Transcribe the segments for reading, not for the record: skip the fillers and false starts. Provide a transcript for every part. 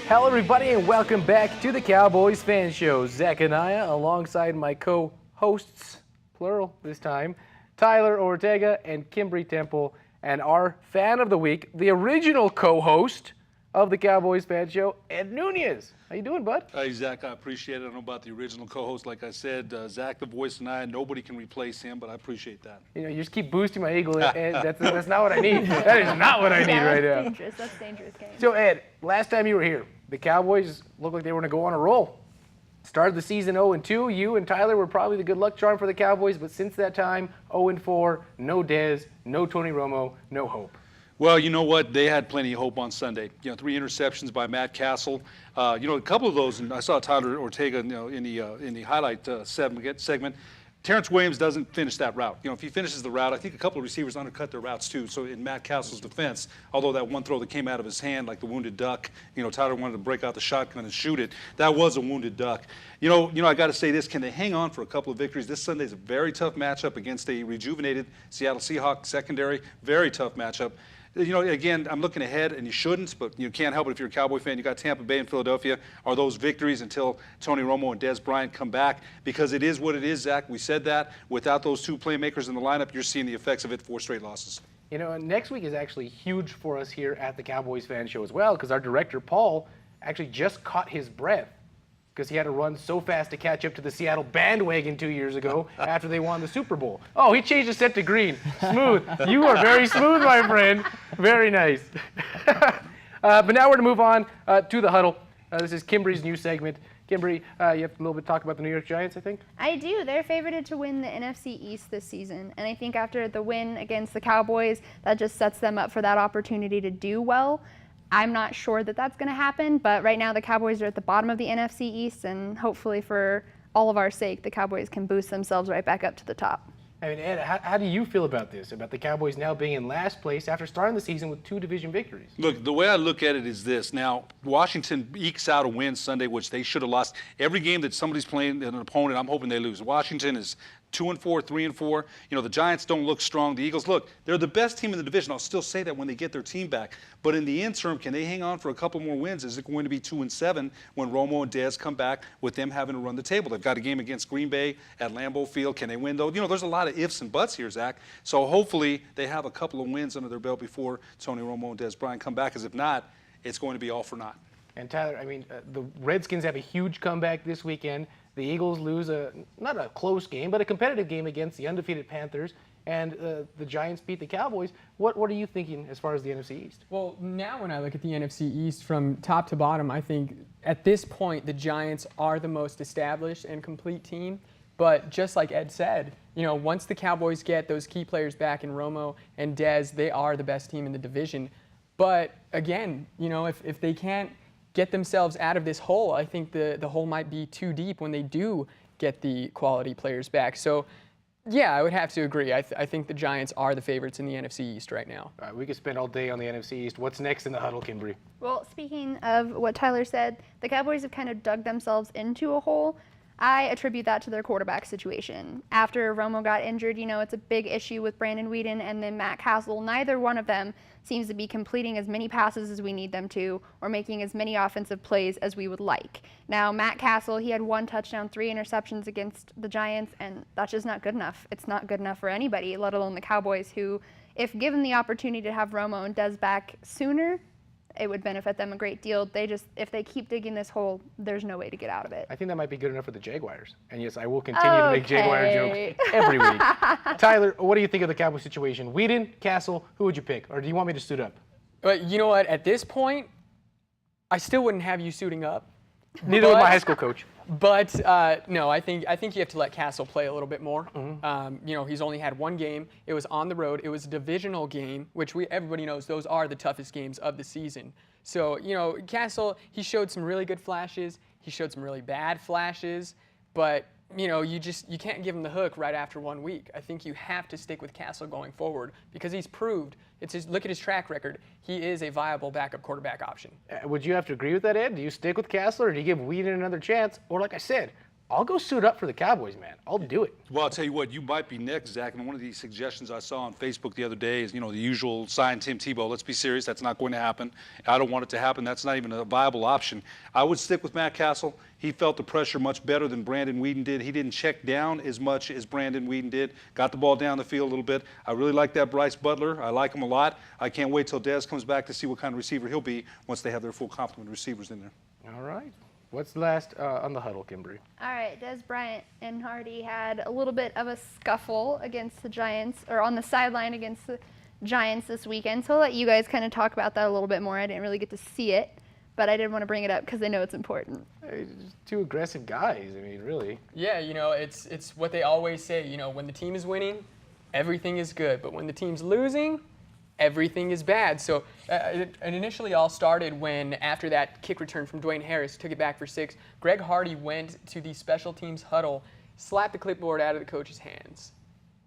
Hello, everybody, and welcome back to the Cowboys Fan Show. Zach Anaya, alongside my co-hosts, plural this time, Tyler Ortega and Kimberly Temple, and our fan of the week, the original co-host of the Cowboys Fan Show, Ed Nunez. How you doing, bud? Hey, Zach, I appreciate it. I don't know about the original co-host. Like I said, Zach the Voice and I, nobody can replace him, but I appreciate that. You know, you just keep boosting my ego, and that's not what I need. That is not what I need right now. Dangerous. That's dangerous game. So, Ed, last time you were here, the Cowboys looked like they were going to go on a roll. Started the season 0-2. You and Tyler were probably the good luck charm for the Cowboys, but since that time, 0-4, no Dez, no Tony Romo, no hope. Well, you know what? They had plenty of hope on Sunday. 3 interceptions by Matt Castle. A couple of those, and I saw Tyler Ortega, in the highlight segment. Terrence Williams doesn't finish that route. If he finishes the route, I think a couple of receivers undercut their routes too. So in Matt Castle's defense, although that one throw that came out of his hand, like the wounded duck, Tyler wanted to break out the shotgun and shoot it. That was a wounded duck. I got to say this: can they hang on for a couple of victories? This Sunday is a very tough matchup against a rejuvenated Seattle Seahawks secondary. Very tough matchup. Again, I'm looking ahead, and you shouldn't, but you can't help it if you're a Cowboy fan. You got Tampa Bay and Philadelphia. Are those victories until Tony Romo and Dez Bryant come back? Because it is what it is, Zach. We said that. Without those two playmakers in the lineup, you're seeing the effects of it, 4 straight losses. Next week is actually huge for us here at the Cowboys Fan Show as well, because our director, Paul, actually just caught his breath because he had to run so fast to catch up to the Seattle bandwagon 2 years ago after they won the Super Bowl. Oh, he changed the set to green. Smooth. You are very smooth, my friend. Very nice. But now we're going to move on to the huddle. This is Kimberly's new segment. Kimberly, you have a little bit to talk about the New York Giants, I think? I do. They're favored to win the NFC East this season. And I think after the win against the Cowboys, that just sets them up for that opportunity to do well. I'm not sure that that's going to happen, but right now the Cowboys are at the bottom of the NFC East, and hopefully for all of our sake, the Cowboys can boost themselves right back up to the top. I mean, Ed, how do you feel about this, about the Cowboys now being in last place after starting the season with 2 division victories? Look, the way I look at it is this. Now, Washington ekes out a win Sunday, which they should have lost. Every game that somebody's playing an opponent, I'm hoping they lose. Washington is 2-4, 3-4. The Giants don't look strong. The Eagles, look, they're the best team in the division. I'll still say that when they get their team back. But in the interim, can they hang on for a couple more wins? Is it going to be 2-7 when Romo and Dez come back with them having to run the table? They've got a game against Green Bay at Lambeau Field. Can they win, though? There's a lot of ifs and buts here, Zach. So hopefully they have a couple of wins under their belt before Tony Romo and Dez Bryant come back, because if not, it's going to be all for naught. And Tyler, the Redskins have a huge comeback this weekend. The Eagles lose not a close game, but a competitive game against the undefeated Panthers. And the Giants beat the Cowboys. What are you thinking as far as the NFC East? Well, now when I look at the NFC East from top to bottom, I think at this point the Giants are the most established and complete team. But just like Ed said, once the Cowboys get those key players back in Romo and Dez, they are the best team in the division. But again, if they can't get themselves out of this hole, I think the hole might be too deep when they do get the quality players back. So, yeah, I would have to agree. I think the Giants are the favorites in the NFC East right now. All right, we could spend all day on the NFC East. What's next in the huddle, Kimberly? Well, speaking of what Tyler said, the Cowboys have kind of dug themselves into a hole. I attribute that to their quarterback situation. After Romo got injured, it's a big issue with Brandon Weeden and then Matt Castle. Neither one of them seems to be completing as many passes as we need them to or making as many offensive plays as we would like. Now, Matt Castle, he had 1 touchdown, 3 interceptions against the Giants, and that's just not good enough. It's not good enough for anybody, let alone the Cowboys, who, if given the opportunity to have Romo and Dez back sooner, it would benefit them a great deal. If they keep digging this hole, there's no way to get out of it. I think that might be good enough for the Jaguars. And yes, I will continue to make Jaguar jokes every week. Tyler, what do you think of the Cowboys situation? Weeden, Castle, who would you pick? Or do you want me to suit up? But you know what? At this point, I still wouldn't have you suiting up. Neither would my high school coach. But no, I think you have to let Castle play a little bit more. Mm-hmm. He's only had 1 game. It was on the road. It was a divisional game, which everybody knows those are the toughest games of the season. So Castle, he showed some really good flashes. He showed some really bad flashes, but you can't give him the hook right after 1 week. I think you have to stick with Castle going forward because he's proved. Look at his track record. He is a viable backup quarterback option. Would you have to agree with that, Ed? Do you stick with Castle or do you give Weeden another chance? Or like I said, I'll go suit up for the Cowboys, man. I'll do it. Well, I'll tell you what, you might be next, Zach. And one of the suggestions I saw on Facebook the other day is, the usual sign Tim Tebow. Let's be serious. That's not going to happen. I don't want it to happen. That's not even a viable option. I would stick with Matt Castle. He felt the pressure much better than Brandon Weeden did. He didn't check down as much as Brandon Weeden did. Got the ball down the field a little bit. I really like that Bryce Butler. I like him a lot. I can't wait till Dez comes back to see what kind of receiver he'll be once they have their full complement of receivers in there. All right. What's last on the huddle, Kimberly? All right, Des Bryant and Hardy had a little bit of a scuffle against the Giants, or on the sideline against the Giants this weekend. So I'll let you guys kind of talk about that a little bit more. I didn't really get to see it, but I did want to bring it up because I know it's important. Hey, just two aggressive guys. I mean, really. Yeah, it's what they always say. When the team is winning, everything is good. But when the team's losing, everything is bad. So it initially all started when, after that kick return from Dwayne Harris, took it back for 6, Greg Hardy went to the special teams huddle, slapped the clipboard out of the coach's hands.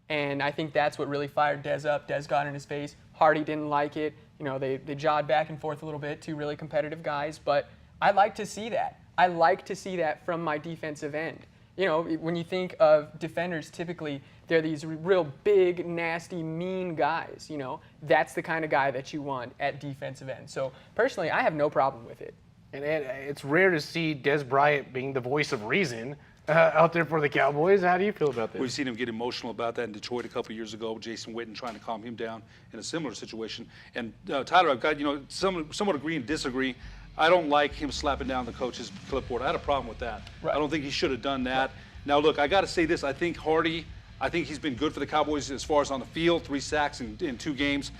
And I think that's what really fired Dez up. Dez got in his face. Hardy didn't like it. They jawed back and forth a little bit, two really competitive guys. But I like to see that. I like to see that from my defensive end. When you think of defenders, typically they're these real big, nasty, mean guys. That's the kind of guy that you want at defensive end. So personally, I have no problem with it. And it's rare to see Des Bryant being the voice of reason out there for the Cowboys. How do you feel about this? We've seen him get emotional about that in Detroit a couple years ago. Jason Witten trying to calm him down in a similar situation. And Tyler, I've got somewhat agree and disagree. I don't like him slapping down the coach's clipboard. I had a problem with that. Right. I don't think he should have done that. Right. Now, look, I got to say this. I think Hardy, he's been good for the Cowboys as far as on the field, 3 sacks in 2 games.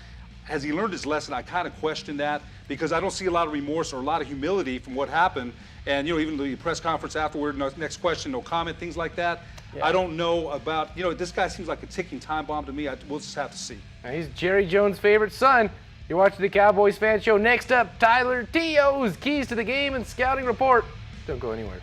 Has he learned his lesson? I kind of question that because I don't see a lot of remorse or a lot of humility from what happened. And, even the press conference afterward, next question, no comment, things like that. Yeah. I don't know about, this guy seems like a ticking time bomb to me. We'll just have to see. Now, he's Jerry Jones' favorite son. You're watching the Cowboys Fan Show. Next up, Tyler T.O.'s Keys to the Game and Scouting Report. Don't go anywhere.